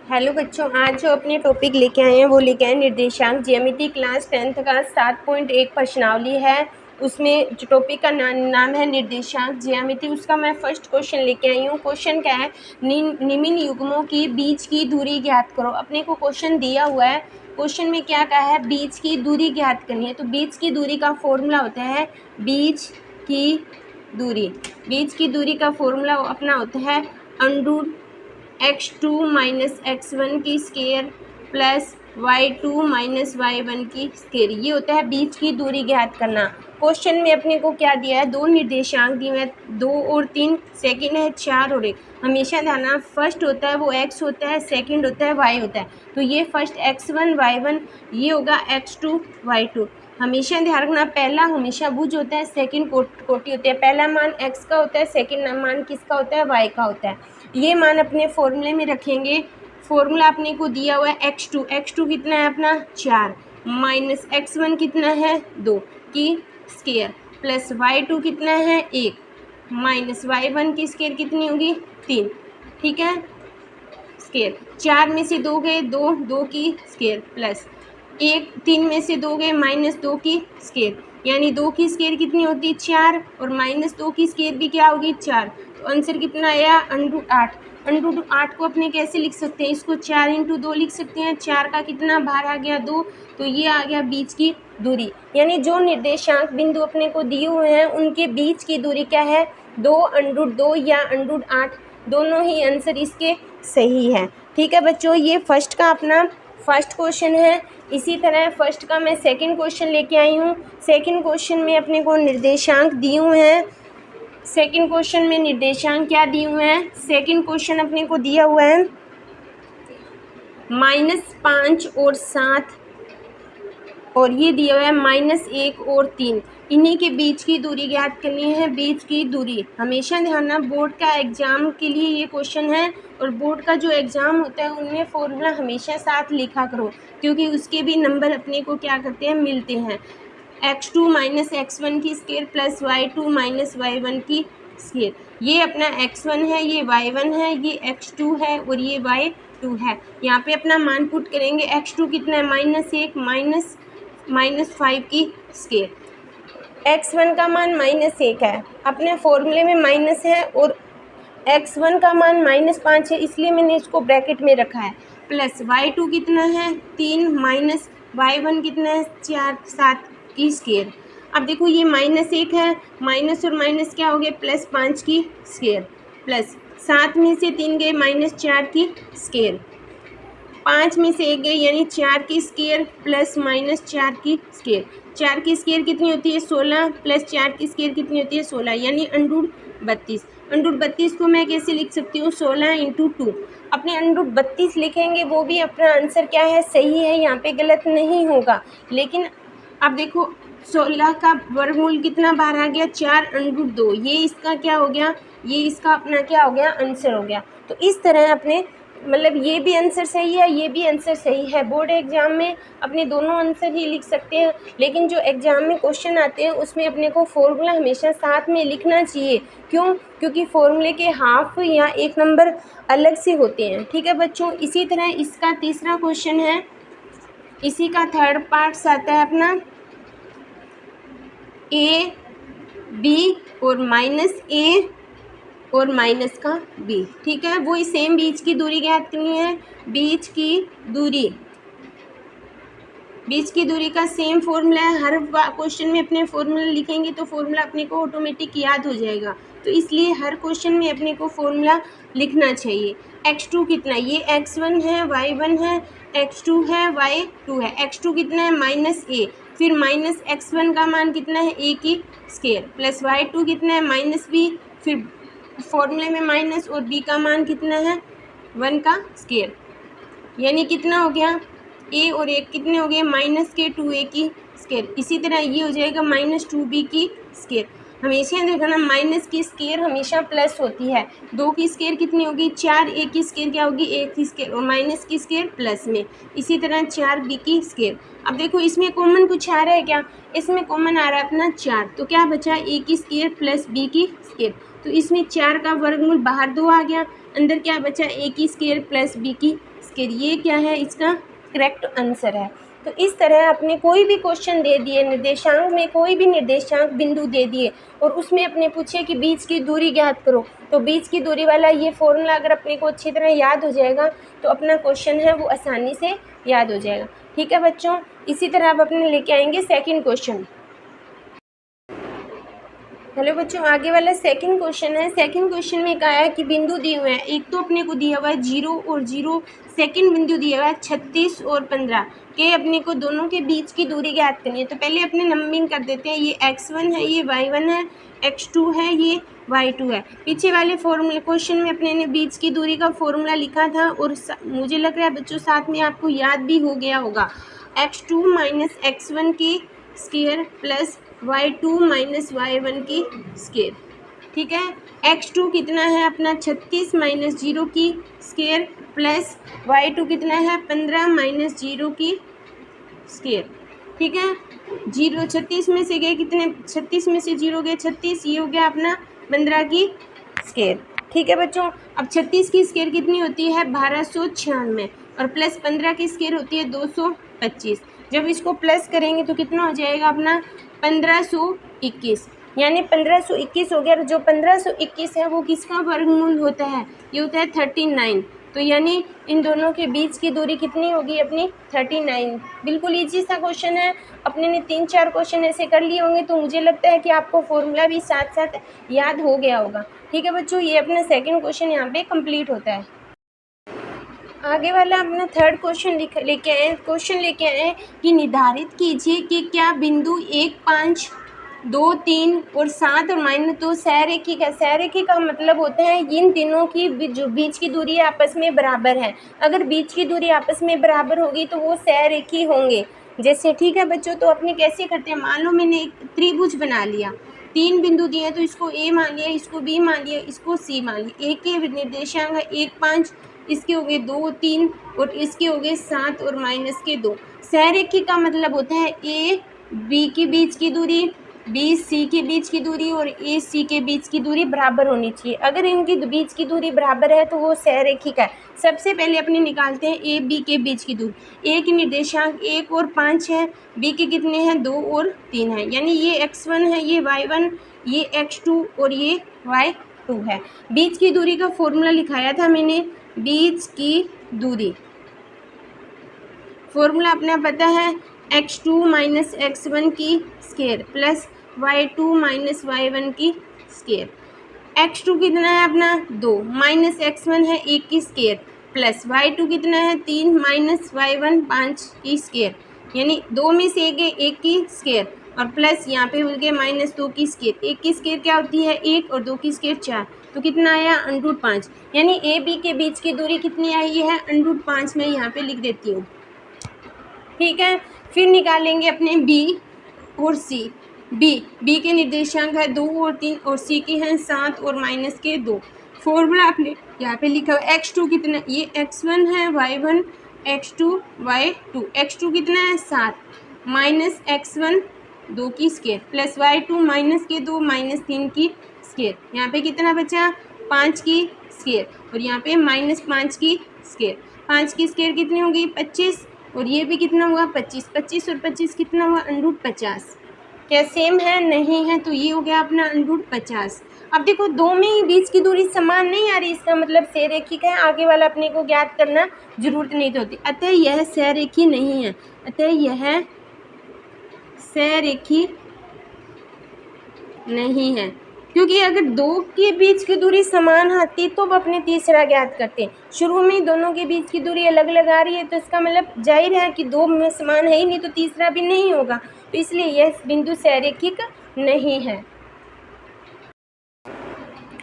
Hello बच्चों, आज जो अपने टॉपिक लेके आए हैं वो लेके आए निर्देशांक ज्यामिति क्लास 10th का 7.1 प्रश्नावली है। उसमें जो टॉपिक का नाम है निर्देशांक ज्यामिति, उसका मैं फर्स्ट क्वेश्चन लेके आई हूँ। क्वेश्चन क्या है, निम्न युग्मों की बीच की दूरी ज्ञात करो। अपने को क्वेश्चन दिया हुआ है, क्वेश्चन में क्या कहा है, बीच की दूरी ज्ञात करनी है। तो बीच की दूरी का फॉर्मूला होता है बीच की दूरी। बीच की दूरी का फॉर्मूला अपना होता है x2 माइनस x1 की square plus y2 minus y1 की स्केयर। ये होता है बीच की दूरी ज्ञात करना। क्वेश्चन में अपने को क्या दिया है, दो निर्देशांक दिए हैं, 2 और 3, सेकंड है 4 और 1। हमेशा ध्यान, फर्स्ट होता है वो x होता है, सेकंड होता है y होता है। तो ये फर्स्ट x1 y1, ये होगा x2 y2। हमेशा ध्यान रखना, पहला हमेशा भुज होता है, सेकंड कोटि होती है। पहला मान x का होता है, सेकंड मान किसका होता है, y का होता है। ये मान अपने फॉर्मूले में रखेंगे। फॉर्मूला अपने को दिया हुआ है x2 कितना है अपना 4 माइनस x1 कितना है 2 की स्केयर प्लस y2 कितना है 1 माइनस y1 की स्केयर कितनी होगी 3। ठीक है, स्केयर 4 में से 2 गए 2 की स्केयर प्लस 3 में से 2 गए -2 की स्केयर, यानी 2 की स्केयर कितनी होती है 4 और -2 की स्केयर भी क्या होगी 4। तो आंसर कितना आया √8। √8 को अपने कैसे लिख सकते हैं, इसको 4 × 2 लिख सकते हैं। 4 का कितना बाहर आ गया 2, तो ये आ गया बीच की दूरी। यानी जो निर्देशांक बिंदु अपने को दिए हुए हैं उनके बीच की दूरी क्या है 2 √2 या √8, दोनों ही आंसर इसके सही है। ठीक है बच्चों, ये फर्स्ट का अपना फर्स्ट क्वेश्चन है। इसी तरह फर्स्ट का मैं सेकंड क्वेश्चन लेके आई हूँ। सेकंड क्वेश्चन में अपने को निर्देशांक दिए हुए हैं। सेकंड क्वेश्चन में निर्देशांक क्या दिए हुए हैं, सेकंड क्वेश्चन अपने को दिया हुआ है -5 और 7, और ये दिया हुआ है -1 और 3। इन्हीं के बीच की दूरी ज्ञात करनी है। बीच की दूरी हमेशा ध्यान रखना, बोर्ड का एग्जाम के लिए ये क्वेश्चन है, और बोर्ड का जो एग्जाम होता है उनमें फॉर्मूला हमेशा साथ लिखा करो, क्योंकि उसके भी नंबर अपने को क्या करते हैं मिलते हैं। x2 माइनस x1 की square plus y2 minus y1 की स्केयर। ये अपना x1 है, ये y1 है, ये x2 है और ये y2 है। यहाँ पे अपना मान पुट करेंगे। x2 कितना है -1 -5 की स्केयर। x1 का मान -1 है, अपने फॉर्मूले में माइनस है, और x1 का मान -5 है, इसलिए मैंने इसको ब्रैकेट में रखा है। प्लस y2 कितना है 3 माइनस y1 कितना है 7 की स्केयर। अब देखो ये -1 है, माइनस और माइनस क्या हो गए +5 की स्केयर, प्लस 7 में से 3 गए -4 की स्केयर, 5 में से 1 गई यानी 4 की स्केयर प्लस -4 की स्केयर। 4 की स्केयर कितनी होती है 16 प्लस 4 की स्केयर कितनी होती है 16, यानी √32। √32 को मैं कैसे लिख सकती हूँ 16 × 2। अपने √32 लिखेंगे, वो भी अपना आंसर क्या है सही है, यहाँ पे गलत नहीं होगा। लेकिन अब देखो 16 का वर्गमूल कितना बाहर आ गया 4 √ 2, ये इसका क्या हो गया, ये इसका अपना क्या हो गया आंसर हो गया। तो इस तरह अपने मतलब ये भी आंसर सही है, ये भी आंसर सही है। बोर्ड एग्जाम में अपने दोनों आंसर ही लिख सकते हैं, लेकिन जो एग्जाम में क्वेश्चन आते हैं उसमें अपने को फॉर्मूला हमेशा साथ में लिखना चाहिए। क्यों, क्योंकि फॉर्मूले के हाफ या 1 नंबर अलग से होते हैं। ठीक है बच्चों, इसी तरह इसका तीसरा क्वेश्चन है, इसी का थर्ड पार्ट आता है अपना a b और -a और माइनस का b। ठीक है, वो सेम बीच की दूरी ज्ञात करनी है। बीच की दूरी का सेम फॉर्मूला है। हर क्वेश्चन में अपने फॉर्मूला लिखेंगे तो फॉर्मूला अपने को ऑटोमेटिक याद हो जाएगा, तो इसलिए हर क्वेश्चन में अपने को फॉर्मूला लिखना चाहिए। x2 कितना, ये x1 है y1 है, x2 है y2 है। x2 कितना है -a, फिर -x1 का मान कितना है a की स्केयर, प्लस y2 कितना है -b, फिर फॉर्मूले में माइनस और b का मान कितना है 1 का स्केयर, यानी कितना हो गया a और 1 कितने हो गए -2a की स्केयर। इसी तरह ये हो जाएगा -2b की स्केयर। हमेशा देखना माइनस की स्केयर हमेशा प्लस होती है। 2 की स्केयर कितनी होगी 4, a की स्केयर क्या होगी 1 की स्केयर, और माइनस की स्केयर प्लस में। इसी तरह 4b की स्केयर। अब देखो इसमें कॉमन कुछ आ रहा है क्या, इसमें कॉमन आ रहा है अपना 4, तो क्या बचा a की स्केयर प्लस b की स्केयर। तो इसमें 4 का वर्गमूल बाहर 2 आ गया, अंदर क्या बचा a की स्केयर प्लस b की स्क्वायर, ये क्या है, इसका करेक्ट आंसर है। तो इस तरह अपने कोई भी क्वेश्चन दे दिए, निर्देशांक में कोई भी निर्देशांक बिंदु दे दिए और उसमें अपने पूछे कि बीच की दूरी ज्ञात करो, तो बीच की दूरी वाला ये फॉर्मूला अगर अपने को अच्छी तरह याद हो जाएगा तो अपना क्वेश्चन है वो आसानी से याद हो जाएगा। ठीक है बच्चों, इसी तरह आप अपने लेके आएंगे सेकंड क्वेश्चन। हेलो बच्चों, आगे वाला सेकंड क्वेश्चन है। सेकंड क्वेश्चन में कहा है कि बिंदु दिए हुए हैं, एक तो अपने को दिया हुआ है 0 और 0, सेकंड बिंदु दिया हुआ है 36 और 15 के अपने को दोनों के बीच की दूरी ज्ञात करनी है। तो पहले अपने नंबरिंग कर देते हैं, ये x1 है, ये y1 है, x2 है, ये y2 है। पीछे वाले फॉर्मूले क्वेश्चन में अपने ने बीच की दूरी का फॉर्मूला लिखा था और मुझे लग रहा है बच्चों साथ में आपको याद भी हो गया होगा, x2 माइनस x1 की square plus y2 minus y1 की स्क्वायर। ठीक है, x2 कितना है अपना 36 माइनस 0 की स्क्वायर प्लस y2 कितना है 15 माइनस 0 की स्क्वायर। ठीक है, 36 में से गए कितने, 36 में से 0 गए 36, ये हो गया अपना 15 की स्क्वायर। ठीक है बच्चों, अब 36 की स्क्वायर कितनी होती है 1296 और प्लस 15 की स्क्वायर होती है 225। जब इसको प्लस करेंगे तो कितना हो जाएगा अपना 1521, यानी 1521 हो गया। जो 1521 है वो किसका वर्गमूल होता है, ये होता है 39। तो यानी इन दोनों के बीच की दूरी कितनी होगी अपनी 39। बिल्कुल ईजी सा क्वेश्चन है, अपने ने 3-4 क्वेश्चन ऐसे कर लिए होंगे तो मुझे लगता है कि आपको फॉर्मूला भी साथ साथ याद हो गया होगा। ठीक है बच्चों, ये अपना सेकंड क्वेश्चन यहाँ पे कंप्लीट होता है। आगे वाला अपना थर्ड क्वेश्चन लेके आए कि निर्धारित कीजिए कि क्या बिंदु 1, 5, 2, 3 और 7 और -2 सहरेखी का, सहरेखी का मतलब होता है इन तीनों की जो बीच की दूरी आपस में बराबर है। अगर बीच की दूरी आपस में बराबर होगी तो वो सहरेखी होंगे। जैसे ठीक है बच्चों, तो अपने कैसे करते हैं, मान लो मैंने एक त्रिभुज बना लिया, 3 बिंदु दिए तो इसको ए मान लिया, इसको बी मान लिया, इसको सी मान लिया। ए के निर्देशांक है 1, 5, इसके हो गए 2, 3 और इसके हो गए 7 और -2। सहरेखी का मतलब होता है ए बी के बीच की दूरी, बी सी के बीच की दूरी और ए सी के बीच की दूरी बराबर होनी चाहिए। अगर इनकी बीच की दूरी बराबर है तो वो सहरेखिक है। सबसे पहले अपने निकालते हैं ए बी के बीच की दूरी। ए के निर्देशांक 1 और 5 है, बी के कितने हैं 2 और 3 है, यानी ये x1 है, ये y1, ये x2 और ये y2 है। बीच की दूरी का फॉर्मूला लिखाया था मैंने, बीच की दूरी फॉर्मूला अपना पता है x2 माइनस x1 की square plus y2 minus y1 की स्क्वायर। x2 कितना है अपना 2 माइनस x1 है 1 की स्क्वायर प्लस y2 कितना है 3 माइनस y1 5 की स्क्वायर, यानी 2 में से 1 की स्क्वायर और प्लस यहाँ पे हो गया -2 की स्क्वायर। 1 की स्क्वायर क्या होती है 1 और 2 की स्क्वायर 4, तो कितना आया √5, यानी ए बी के बीच की दूरी कितनी आई है √5। मैं यहाँ पे लिख देती हूँ। ठीक है, फिर निकालेंगे अपने बी और सी। बी के निर्देशांक है 2 और 3 और सी के हैं 7 और -2। फॉर्मूला आपने यहाँ पे लिखा है x2 कितना, ये x1 है y1, x2 y2, x2 कितना है 7 माइनस x1 2 की स्क्वायर प्लस y2 -2 -3 की स्क्वायर। यहाँ पे कितना बचा 5 की स्क्वायर और यहाँ पे -5 की स्क्वायर। 5 की स्क्वायर कितनी होगी 25 और ये भी कितना हुआ 25, 25 और 25 कितना हुआ √50। क्या सेम है, नहीं है, तो ये हो गया अपना √50। अब देखो दो में ही बीच की दूरी समान नहीं आ रही, इसका मतलब सहरेखिक है। आगे वाला अपने को ज्ञात करना जरूरत नहीं होती, अतः यह सहरेखी नहीं है, अतः यह सहरेखी नहीं है। क्योंकि अगर दो के बीच की दूरी समान आती तो अपने तीसरा ज्ञात करते। शुरू में दोनों के बीच की दूरी अलग अलग आ रही है तो इसका मतलब जाहिर है कि दो में समान है ही नहीं, तो तीसरा भी नहीं होगा, तो इसलिए यह बिंदु सहरेखिक नहीं है।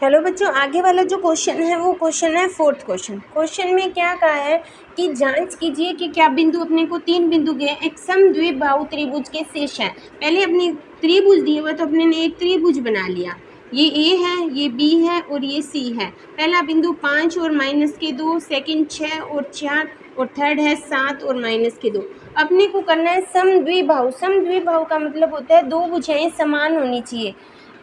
हेलो बच्चों, आगे वाला जो क्वेश्चन है वो क्वेश्चन है फोर्थ क्वेश्चन। क्वेश्चन में क्या कहा है कि जांच कीजिए कि क्या बिंदु अपने को 3 बिंदु गए एक समद्विबाहु त्रिभुज के शीर्ष है। पहले अपने त्रिभुज दिए हुए तो अपने ने एक त्रिभुज बना लिया, ये ए है, ये बी है और ये सी है। पहला बिंदु 5 और -2, सेकंड 6 और 4 और थर्ड है 7 और -2। अपने को करना है समद्विबाहु। समद्विबाहु का मतलब होता है दो भुजाएं समान होनी चाहिए।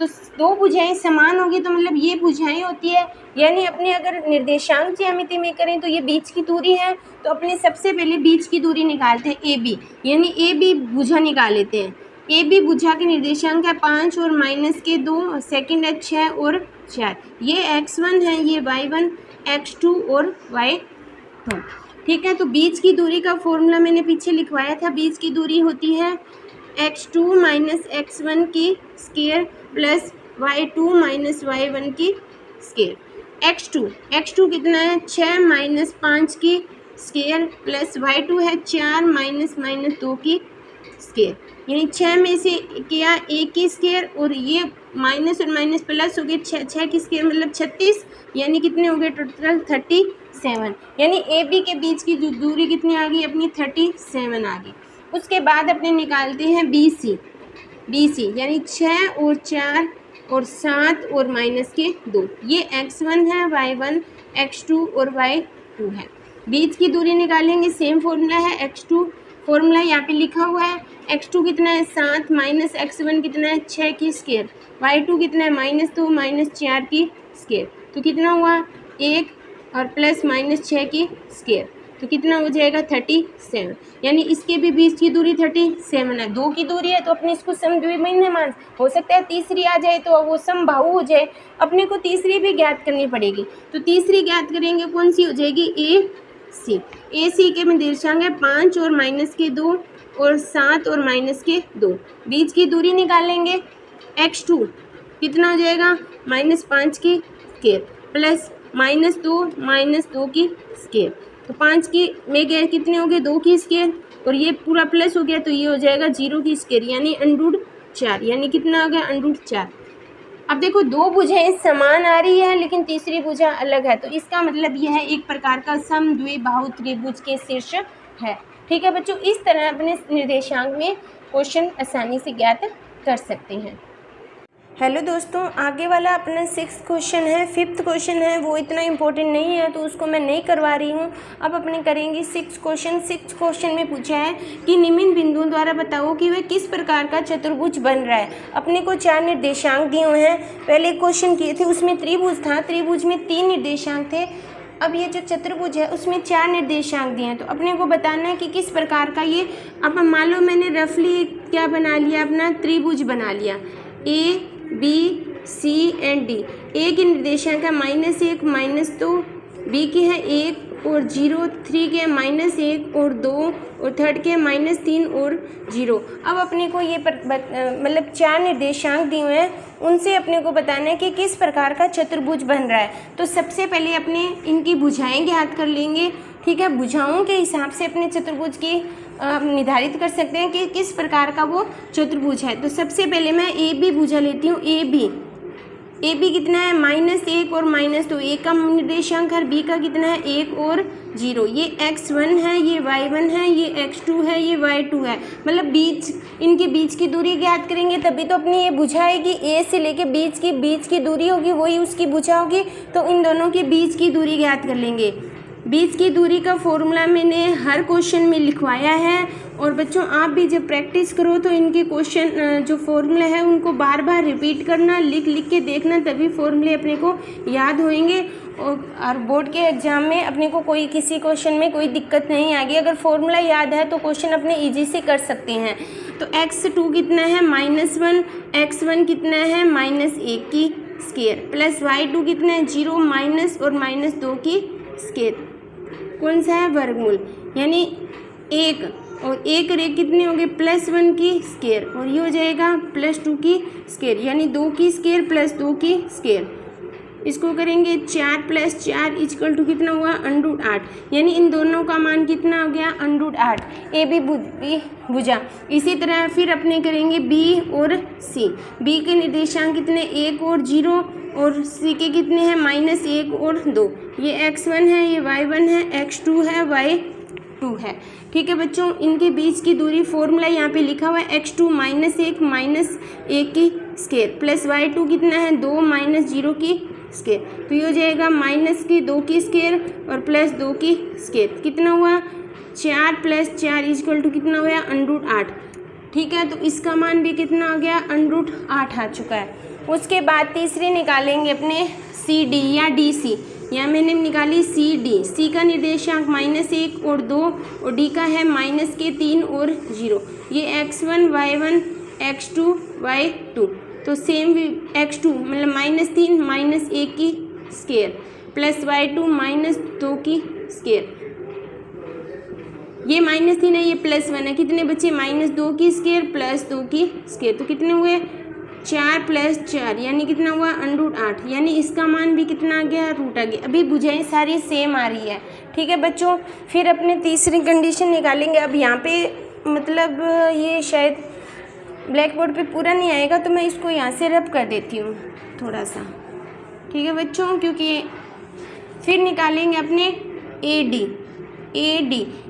तो दो भुजाएं समान होगी तो मतलब ये भुजाएं होती है, यानी अपने अगर निर्देशांक ज्यामिति में करें तो ये बीच की दूरी है, तो अपने सबसे पहले बीच की दूरी निकालते हैं ए बी, यानी ए बी भुजा निकाल लेते हैं। ए बी भुजा के निर्देशांक है 5 और -2, सेकंड है 6 और 4, ये x1 है, ये y1, x2 और y2। ठीक है, तो बीच की दूरी का फॉर्मूला मैंने पीछे लिखवाया था। बीच की दूरी होती है x2 - x1 की स्क्वायर प्लस y2 - y1 की स्क्वायर। x2 कितना है 6 - 5 की स्क्वायर प्लस y2 है 4 - 2 की स्क्वायर, यानी 6 में से किया a की स्क्वायर और ये माइनस और माइनस प्लस हो गए 6 की स्क्वायर मतलब 36, यानी कितने हो गए टोटल 37, यानी ए बी के बीच की दूरी कितनी आ गई अपनी 37 आ गई। उसके बाद अपने निकालते हैं बी सी, यानी 6 और 4 और 7 और -2, ये x1 है, y1, x2 और y2 है। बीच की दूरी निकालेंगे, सेम फॉर्मूला है, x2 फॉर्मूला यहाँ पे लिखा हुआ है। x2 कितना है 7 माइनस x1 कितना है 6 की स्क्वायर, y2 कितना है -2 - 4 की स्क्वायर, तो कितना हुआ 1 और प्लस -6 की स्क्वायर, तो कितना हो जाएगा 37, यानी इसके भी बीच की दूरी 37 है। दो की दूरी है तो अपने इसको समद्विमीय मान, हो सकता है तीसरी आ जाए तो वो समबाहु हो जाए, अपने को तीसरी भी ज्ञात करनी पड़ेगी। तो तीसरी ज्ञात करेंगे, कौन सी हो जाएगी ए सी के निर्देशांक है 5 और -2 और 7 और -2, बीच की दूरी निकालेंगे। x2 कितना हो जाएगा -5 की स्क्वायर प्लस -2 की स्क्वायर, तो 5 की में गए कितने हो गए 2 की स्क्वायर और ये पूरा प्लस हो गया तो ये हो जाएगा 0 की स्क्वायर, यानी √4, यानी कितना हो गया √4। अब देखो दो भुजाएं समान आ रही है लेकिन तीसरी भुजा अलग है, तो इसका मतलब यह है एक प्रकार का समद्विबाहु त्रिभुज के शीर्ष है। ठीक है बच्चों, इस तरह अपने निर्देशांक में क्वेश्चन आसानी से ज्ञात कर सकते हैं। हेलो दोस्तों, आगे वाला अपना 6th क्वेश्चन है। 5th क्वेश्चन है वो इतना इम्पोर्टेंट नहीं है तो उसको मैं नहीं करवा रही हूँ। अब अपने करेंगे 6th क्वेश्चन। 6th क्वेश्चन में पूछा है कि निम्न बिंदुओं द्वारा बताओ कि वह किस प्रकार का चतुर्भुज बन रहा है। अपने को 4 निर्देशांक दिए हुए हैं, पहले क्वेश्चन किए थे उसमें त्रिभुज था, त्रिभुज में 3 निर्देशांक थे। अब ये जो चतुर्भुज है उसमें 4 निर्देशांक दिए हैं, तो अपने को बताना है कि किस प्रकार का ये। अब मान लो मैंने रफली क्या बना लिया, अपना त्रिभुज बना लिया, A B C and D। ए के निर्देशांक है -1 -2, बी के है 1 और 0, 3 के -1 और 2 और थर्ड के -3 और 0। अब अपने को ये मतलब 4 निर्देशांक दिए हुए हैं, उनसे अपने को बताना है कि किस प्रकार का चतुर्भुज बन रहा है। तो सबसे पहले अपने इनकी भुजाएं ज्ञात कर लेंगे। ठीक है, भुजाओं के हिसाब से अपने चतुर्भुज की निर्धारित कर सकते हैं कि किस प्रकार का वो चतुर्भुज है। तो सबसे पहले मैं ए बी भुजा लेती हूँ। ए बी कितना है -1 और -2, ए का निर्देशांक है, बी का कितना है 1 और 0, ये x1 है, ये y1 है, ये x2 है, ये y2 है, मतलब इनके बीच की दूरी ज्ञात करेंगे तभी तो अपनी ये भुजा आएगी। ए से लेके बीच की दूरी होगी वही उसकी भुजा होगी, तो इन दोनों के बीच की दूरी ज्ञात कर लेंगे। बीच की दूरी का फॉर्मूला मैंने हर क्वेश्चन में लिखवाया है, और बच्चों आप भी जब प्रैक्टिस करो तो इनके क्वेश्चन जो फॉर्मूला है उनको बार बार रिपीट करना, लिख के देखना, तभी फॉर्मूले अपने को याद होंगे और बोर्ड के एग्जाम में अपने को किसी क्वेश्चन में कोई दिक्कत नहीं आएगी। अगर फॉर्मूला याद है तो क्वेश्चन अपने ईजी से कर सकते हैं। तो x2 कितना है -1, x1 कितना है -1 की स्क्वायर प्लस y2 कितना है 0 माइनस और -2 की स्क्वायर, कौन सा है वर्गमूल, यानी 1 और 1 रे कितने हो गए +1 की स्क्वायर, और ये हो जाएगा +2 की स्क्वायर, यानी 2 की स्क्वायर प्लस 2 की स्क्वायर। इसको करेंगे 4 + 4 = कितना हुआ √8, यानी इन दोनों का मान कितना हो गया √8। ए बी भुजा। इसी तरह फिर अपने करेंगे बी और सी। बी के निर्देशांक कितने 1 और 0 और सी के कितने हैं -1 और 2, ये x1 है, ये y1 है, x2 है, y2 है। ठीक है बच्चों, इनके बीच की दूरी फॉर्मूला यहाँ पे लिखा हुआ है x2 -1 की स्क्वायर प्लस y2 कितना है 2 - 0 की स्क्वायर, तो ये हो जाएगा -2 की स्क्वायर और +2 की स्क्वायर, कितना हुआ 4 + 4 = कितना हुआ √8। ठीक है, तो इसका मान भी कितना आ गया √8 आ चुका है। उसके बाद तीसरी निकालेंगे अपने सी डी या डी सी। यहाँ मैंने निकाली सी डी। सी का निर्देशांक -1 और 2 और डी का है -3 और 0। ये x1 y1 x2 y2 तो सेम x2 मतलब -3 -1 की स्केयर प्लस y2 -2 की स्केयर। ये -3 है, ये +1 है, कितने बचे -2 की स्केयर प्लस 2 की स्केयर। तो कितने हुए 4 + 4 यानी कितना हुआ √8। यानी इसका मान भी कितना आ गया √ आ गया। अभी बुझाएं सारी सेम आ रही है, ठीक है बच्चों। फिर अपने तीसरी कंडीशन निकालेंगे। अब यहाँ पे मतलब ये शायद ब्लैक बोर्ड पे पूरा नहीं आएगा तो मैं इसको यहाँ से रब कर देती हूँ थोड़ा सा, ठीक है बच्चों। क्योंकि फिर निकालेंगे अपने ए डी।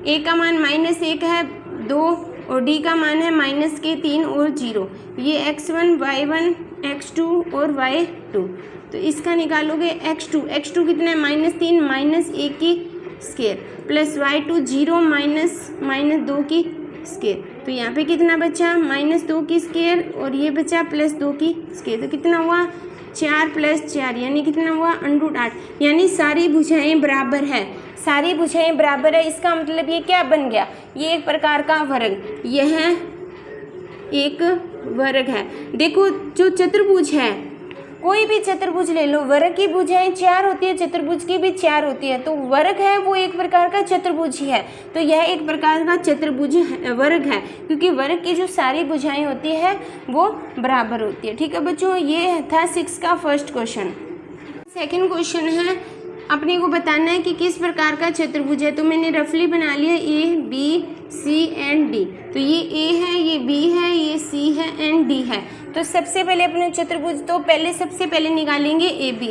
ए का मान -1 है 2 और डी का मान है -3 और 0। ये x1 y1 x2 और y2 तो इसका निकालोगे x2 कितना है -3 -1 की स्केयर प्लस y2 0 -2 की स्केयर। तो यहाँ पे कितना बचा -2 की स्केयर और ये बचा +2 की स्केयर। तो कितना हुआ 4 + 4 यानी कितना हुआ √8। यानी सारी भुजाएं बराबर है, सारी भुजाएं बराबर है। इसका मतलब ये क्या बन गया, ये एक प्रकार का वर्ग, यह एक वर्ग है। देखो जो चतुर्भुज है, कोई भी चतुर्भुज ले लो, वर्ग की भुजाएं 4 होती है, चतुर्भुज की भी 4 होती है। तो वर्ग है वो एक प्रकार का चतुर्भुज ही है। तो यह एक प्रकार का चतुर्भुज वर्ग है क्योंकि वर्ग की जो सारी भुजाएं होती है वो बराबर होती है, ठीक है बच्चों। ये था 6 का फर्स्ट क्वेश्चन। सेकंड क्वेश्चन है अपने को बताना है कि किस प्रकार का चतुर्भुज है। तो मैंने रफली बना लिया A B C and D। तो ये A है, ये B है, ये C है एंड D है। तो सबसे पहले अपने चतुर्भुज तो सबसे पहले निकालेंगे AB,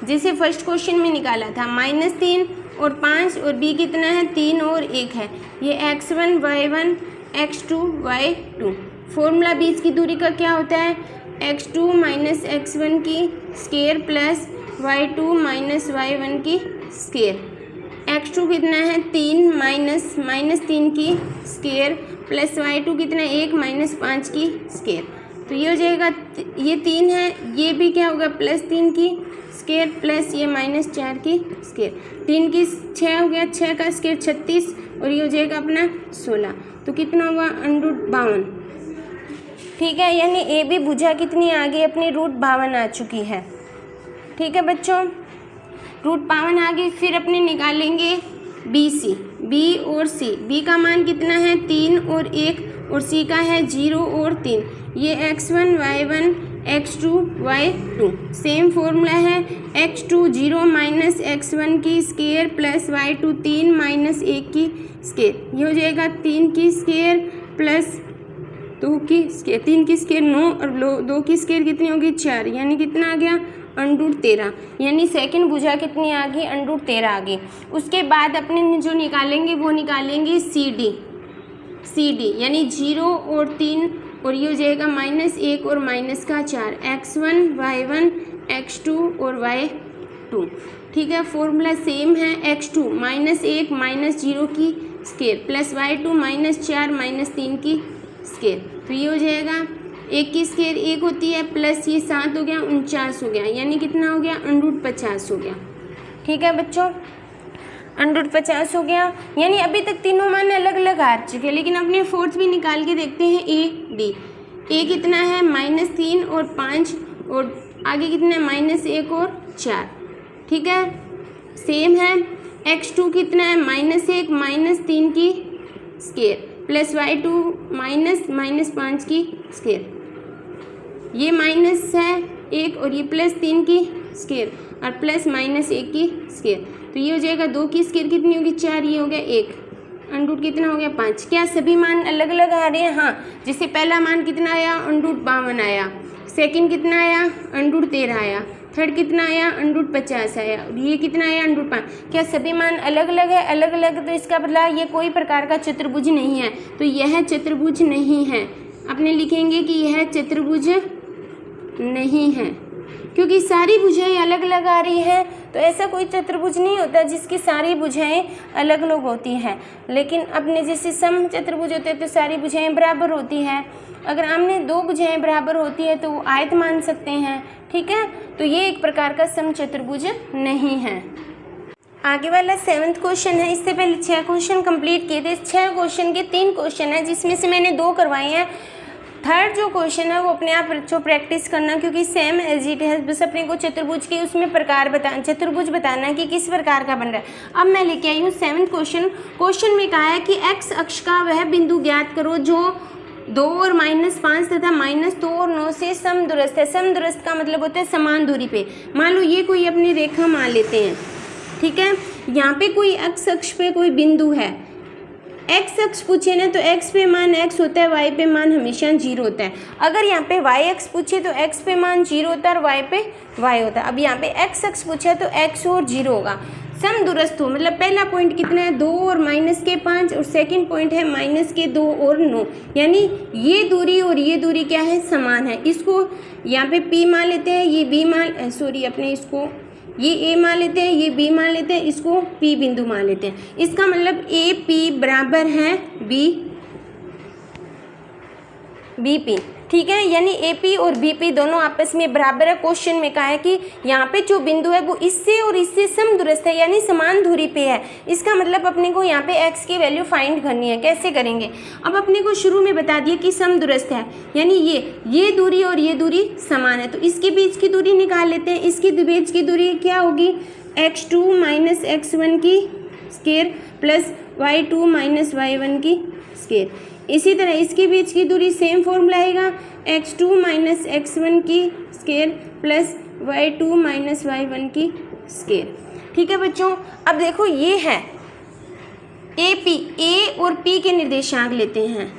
जैसे फर्स्ट क्वेश्चन में निकाला था -3 और 5 और B कितना है 3 और 1 है। ये x1 y1 x2 y2। Formula बीच की दूरी का क्या होता है x2 - x1 की स्केयर प्लस y2 - y1 की स्केयर। x2 कितना है 3 -3 की स्केयर प्लस y2 कितना 1 - 5 की स्केयर। तो ये हो जाएगा, ये 3 है, ये भी क्या होगा +3 की स्केयर प्लस ये -4 की स्केयर। 3 की 6 हो गया, 6 का स्केयर 36 और ये हो जाएगा अपना 16। तो कितना हुआ √52, ठीक है। यानी ए बी भुजा कितनी आ गई अपनी √52 आ चुकी है, ठीक है बच्चों। √52 आ गई। फिर अपने निकालेंगे बी सी, बी और सी। बी का मान कितना है 3 और 1 और सी का है 0 और 3। ये x1 y1 x2 y2 same formula है x2 0 - x1 की स्केयर प्लस y2 3 - 1 की स्केयर। ये हो जाएगा 3 की स्केयर प्लस 2 की स्केयर। 3 की स्केयर 9 और 2 की स्केयर कितनी होगी 4 यानी कितना आ गया √13। यानी सेकंड भुजा कितनी आ गई √13 आ गई। उसके बाद अपने जो निकालेंगे वो निकालेंगे सी डी यानी 0 और 3 और ये हो जाएगा -1 और -4 x1 y1 x2 और y2, ठीक है। फॉर्मूला सेम है x2 -1 -0 की स्केयर प्लस y2 -4 -3 की स्केयर। तो ये हो जाएगा 1 की स्केयर 1 होती है प्लस ये 7 हो गया 49 हो गया यानी कितना हो गया √50 हो गया, ठीक है बच्चों। √50 हो गया। यानी अभी तक तीनों मान अलग अलग आ चुके हैं, लेकिन अपने फोर्थ भी निकाल के देखते हैं ए डी। ए कितना है -3 और 5 और आगे कितना है -1 और 4, ठीक है सेम है। x2 कितना है -1 -3 की स्केयर प्लस y2 -5 की स्केयर। ये माइनस है 1 और ये +3 की स्केयर और प्लस -1 की स्केयर। तो ये हो जाएगा 2 की स्केयर कितनी होगी 4, ये हो गया 1 √ कितना हो गया 5। क्या सभी मान अलग अलग आ रहे हैं? हाँ, जैसे पहला मान कितना आया √52 आया, सेकंड कितना आया √13 आया, थर्ड कितना आया √50 आया और ये कितना आया √5। क्या सभी मान अलग अलग है? अलग अलग। तो इसका मतलब ये कोई प्रकार का चतुर्भुज नहीं है, तो यह चतुर्भुज नहीं है। अपने लिखेंगे कि यह चतुर्भुज नहीं है, क्योंकि सारी भुजाएं अलग अलग आ रही हैं, तो ऐसा कोई चतुर्भुज नहीं होता जिसकी सारी भुजाएं अलग अलग होती हैं। लेकिन अपने जैसे सम चतुर्भुज होते हैं तो सारी भुजाएं बराबर होती हैं। अगर हमने दो भुजाएं बराबर होती है तो वो आयत मान सकते हैं, ठीक है। तो ये एक प्रकार का सम चतुर्भुज नहीं है। आगे वाला 7वां क्वेश्चन है। इससे पहले 6 क्वेश्चन कंप्लीट किए थे। 6 क्वेश्चन के 3 क्वेश्चन है जिसमें से मैंने 2 करवाए हैं। थर्ड जो क्वेश्चन है वो अपने आप बच्चों प्रैक्टिस करना, क्योंकि सेम एज इट है, बस अपने को चतुर्भुज के उसमें प्रकार चतुर्भुज बताना कि किस प्रकार का बन रहा है। अब मैं लेके आई हूँ 7वां क्वेश्चन। क्वेश्चन में कहा है कि एक्स अक्ष का वह बिंदु ज्ञात करो जो 2 और -5 तथा -2 और 9 से समदूरस्थ है। समदूरस्थ का मतलब होता है समान दूरी पे। मान लो ये कोई अपनी रेखा मान लेते हैं, ठीक है। यहाँ पे कोई एक्स अक्ष पे कोई बिंदु है। एक्स अक्ष पूछे ना तो एक्स पे मान एक्स होता है, वाई पे मान हमेशा 0 होता है। अगर यहाँ पे वाई अक्ष पूछे तो एक्स पे मान 0 होता है और वाई पे वाई होता है। अब यहाँ पे एक्स अक्ष पूछा तो एक्स और 0 होगा। समदूरस्थ हो मतलब पहला पॉइंट कितना है 2 और -5 और सेकंड पॉइंट है -2 और 9, यानी ये दूरी और ये दूरी क्या है, समान है। इसको यहाँ पे P मान लेते हैं, ये B मान अपने इसको ये A मान लेते हैं, ये B मान लेते हैं, इसको P बिंदु मान लेते हैं। इसका मतलब AP बराबर है BP, ठीक है। यानी AP और BP दोनों आपस में बराबर है। क्वेश्चन में कहा है कि यहाँ पे जो बिंदु है वो इससे और इससे समदूरस्थ है, यानी समान दूरी पे है। इसका मतलब अपने को यहाँ पे x की वैल्यू फाइंड करनी है। कैसे करेंगे? अब अपने को शुरू में बता दिया कि समदूरस्थ है, यानी ये दूरी और ये दूरी समान है, तो इसके बीच की दूरी निकाल लेते हैं। इसके बीच की दूरी क्या होगी, x2 - x1 की स्क्वायर प्लस y2 - y1 की स्क्वायर। इसी तरह इसके बीच की दूरी सेम फॉर्मूला आएगा, x2 - x1 की स्क्वायर प्लस y2 - y1 की स्क्वायर, ठीक है बच्चों। अब देखो ये है A और P के निर्देशांक लेते हैं,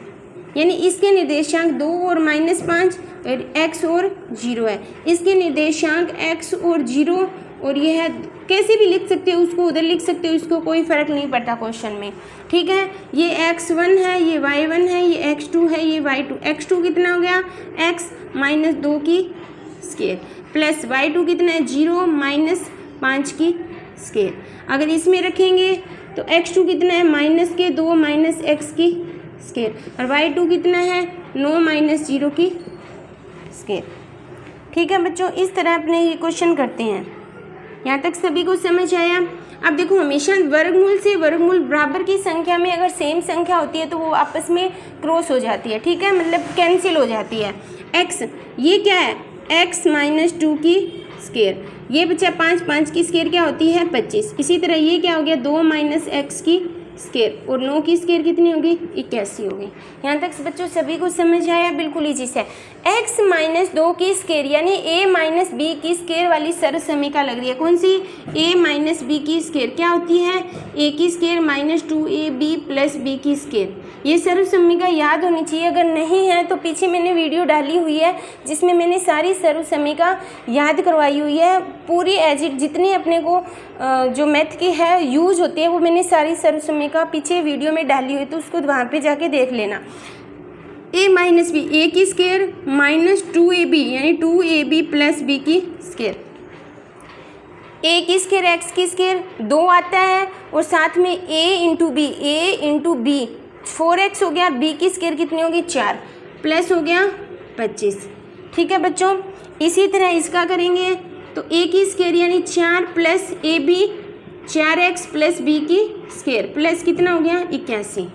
यानी इसके निर्देशांक 2 और -5 और x और 0 है। इसके निर्देशांक x और 0 और ये है, कैसे भी लिख सकते हो, उसको उधर लिख सकते हो, इसको कोई फ़र्क नहीं पड़ता क्वेश्चन में, ठीक है। ये x1 है, ये y1 है, ये x2 है, ये y2। x2 कितना हो गया, x - 2 की स्क्वायर प्लस y2 कितना है 0 - 5 की स्क्वायर। अगर इसमें रखेंगे तो x2 कितना है -2 - x की स्क्वायर और y2 कितना है 9 - 0 की स्क्वायर, ठीक है बच्चों। इस तरह अपने ये क्वेश्चन करते हैं। यहाँ तक सभी को समझ आया? अब देखो हमेशा वर्गमूल से वर्गमूल बराबर की संख्या में अगर सेम संख्या होती है तो वो आपस में क्रॉस हो जाती है, ठीक है, मतलब कैंसिल हो जाती है। x ये क्या है, x - 2 की स्क्वायर, ये बचा 5 की स्क्वायर क्या होती है 25। इसी तरह ये क्या हो गया 2 - x की स्क्वायर और 9 की स्क्वायर कितनी होगी 81 होगी। यहाँ तक बच्चों सभी को समझ आया? बिल्कुल ईजी से। x - 2 की स्क्वायर यानी a - b की स्क्वायर वाली सर्वसमीका लग रही है। कौन सी? a - b की स्क्वायर क्या होती है a की स्क्वायर -2ab प्लस b की स्क्वायर। ये सर्वसमीका याद होनी चाहिए, अगर नहीं है तो पीछे मैंने वीडियो डाली हुई है जिसमें मैंने सारी सर्वसमीका याद करवाई हुई है पूरी एज इट, जितनी अपने को जो मैथ की है यूज होती है वो मैंने सारी सर्वसमीका पीछे वीडियो में डाली हुई, तो उसको वहाँ पे जाके देख लेना। a - b a की स्क्वायर -2ab यानी 2ab प्लस b की स्क्वायर। a की स्क्वायर x की स्क्वायर 2 आता है और साथ में a इंटू b 4x हो गया, b की स्क्वायर कितनी होगी 4 प्लस हो गया 25, ठीक है बच्चों। इसी तरह इसका करेंगे तो a की स्क्वायर यानी 4 plus ab 4x plus b की स्क्वायर प्लस कितना हो गया 81,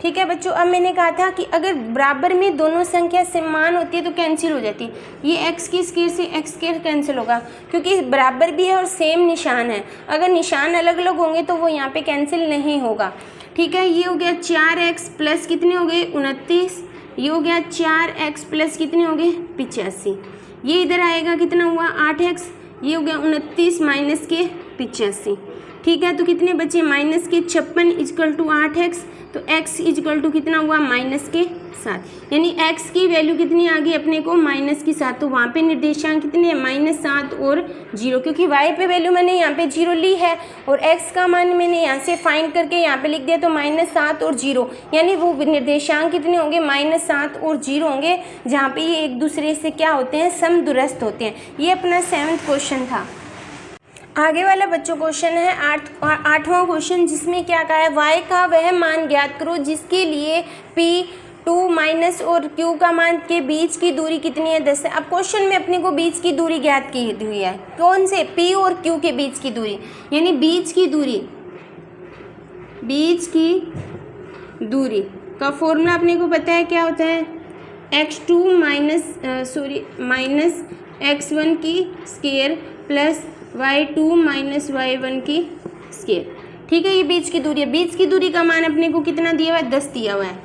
ठीक है बच्चों। अब मैंने कहा था कि अगर बराबर में दोनों संख्या समान होती है तो कैंसिल हो जाती है। ये x की स्क्वायर से x स्क्वायर कैंसिल होगा क्योंकि बराबर भी है और सेम निशान है। अगर निशान अलग अलग होंगे तो वो यहाँ पे कैंसिल नहीं होगा, ठीक है। ये हो गया 4x प्लस कितने हो गए 29, ये हो गया 4x प्लस कितने हो गए 85, ये इधर आएगा कितना हुआ 8x, ये हो गया 29 माइनस के 85, ठीक है। तो कितने बचे माइनस के 56 इजकल टू 8x, तो x इजकल टू कितना हुआ माइनस के 7, यानी x की वैल्यू कितनी आ गई अपने को माइनस की 7। तो वहाँ पे निर्देशांक कितने हैं -7 और 0, क्योंकि y पे वैल्यू मैंने यहाँ पे 0 ली है और x का मान मैंने यहाँ से फाइंड करके यहाँ पे लिख दिया, तो -7 और 0, यानी वो निर्देशांक कितने होंगे -7 और 0 होंगे, जहाँ पे ये एक दूसरे से क्या होते हैं समदूरस्थ होते हैं। ये अपना 7वां क्वेश्चन था। आगे वाला बच्चों क्वेश्चन है 8वां क्वेश्चन, जिसमें क्या कहा है, y का वह मान ज्ञात करो जिसके लिए P2 माइनस और Q का मान के बीच की दूरी कितनी है 10 है। अब क्वेश्चन में अपने को बीच की दूरी ज्ञात की हुई है, कौन से P और Q के बीच की दूरी, यानी बीच की दूरी का फॉर्मूला अपने को पता है क्या होता है, x2 माइनस x1 की square plus y2 minus y1 की स्क्वायर। ठीक है, ये बीच की दूरी है। बीच की दूरी का मान अपने को कितना दिया हुआ है 10 दिया हुआ है।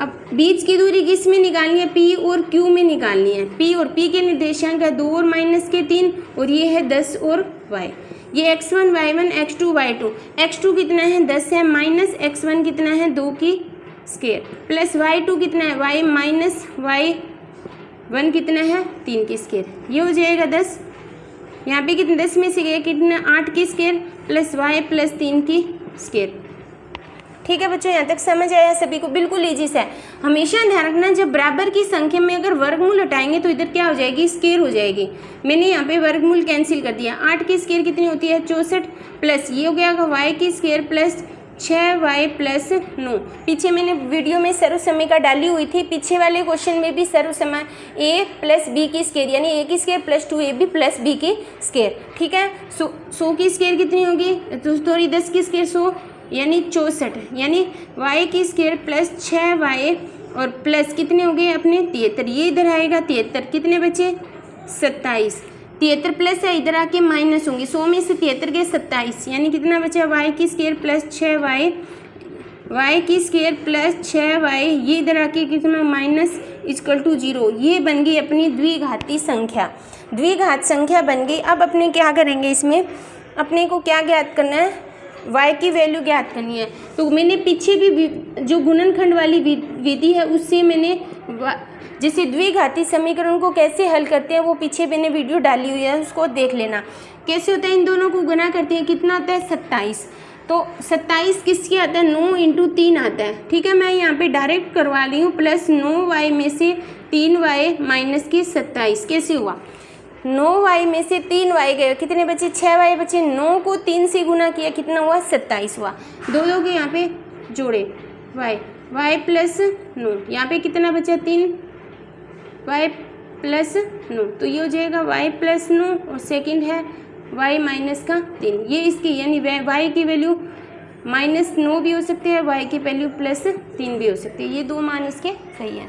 अब बीच की दूरी किस में निकालनी है, P और Q में निकालनी है। P और P के निर्देशांक है 2 और माइनस के 3 और ये है 10 और y, ये x1 y1 x2 y2, x2 कितना है 10 है, माइनस x1 कितना है 2 की स्क्वायर प्लस y2 कितना है y माइनस y1 कितना है 3 की स्क्वायर, ये हो जाएगा 10। यहाँ पे कितने 10 में से गए कितना 8 की स्क्वायर प्लस y प्लस 3 की स्क्वायर। ठीक है बच्चों, यहाँ तक समझ आया सभी को, बिल्कुल ईजी से है। हमेशा ध्यान रखना जब बराबर की संख्या में अगर वर्गमूल हटाएंगे तो इधर क्या हो जाएगी स्क्वायर हो जाएगी। मैंने यहाँ पे वर्गमूल कैंसिल कर दिया। 8 की स्क्वायर कितनी होती है 64 प्लस ये हो गया y की स्क्वायर प्लस 6y प्लस 9। पीछे मैंने वीडियो में सर्वसमयिका डाली हुई थी, पीछे वाले क्वेश्चन में भी सर्वसमय a प्लस बी की स्क्वायर यानी a की square plus 2ab plus b की स्क्वायर। ठीक है, 100 की स्क्वायर कितनी होगी, तो सॉरी 10 की स्क्वायर 100 यानी 64, यानी y की स्क्वायर प्लस 6y और प्लस कितने हो गए अपने 73, ये इधर आएगा 73, कितने बचे 27, 73 प्लस है इधर आके माइनस होंगे, 100 में से 73 के 27, यानी कितना बचा y की स्क्वायर प्लस 6y, y की स्क्वायर प्लस 6y, ये इधर आके कितना माइनस इक्वल टू 0। ये बन गई अपनी द्विघाती संख्या, द्विघात संख्या बन गई। अब अपने क्या करेंगे, इसमें अपने को क्या ज्ञात करना है, y की वैल्यू ज्ञात करनी है। तो मैंने पीछे भी जो गुणनखंड वाली विधि है उससे मैंने जैसे द्विघाती समीकरण को कैसे हल करते हैं वो पीछे मैंने वीडियो डाली हुई है, उसको देख लेना। कैसे होता है, इन दोनों को गुना करते हैं, कितना आता है 27, तो 27 किसके आता है 9 इंटू 3 आता है। ठीक है, मैं यहाँ पे डायरेक्ट करवा ली हूँ, प्लस 9y में से 3y माइनस की 27, कैसे हुआ 9y में से 3y गए, कितने बचे 6y बचे, 9 को 3 से गुना किया कितना हुआ 27 हुआ, दो के यहाँ पे जोड़े y प्लस 9, यहाँ पे कितना बचा 3y प्लस 9, तो ये हो जाएगा y प्लस 9 और सेकंड है y माइनस का 3। ये इसकी यानी y की वैल्यू -9 भी हो सकती है, y की वैल्यू +3 भी हो सकती है। ये दो मान इसके सही है।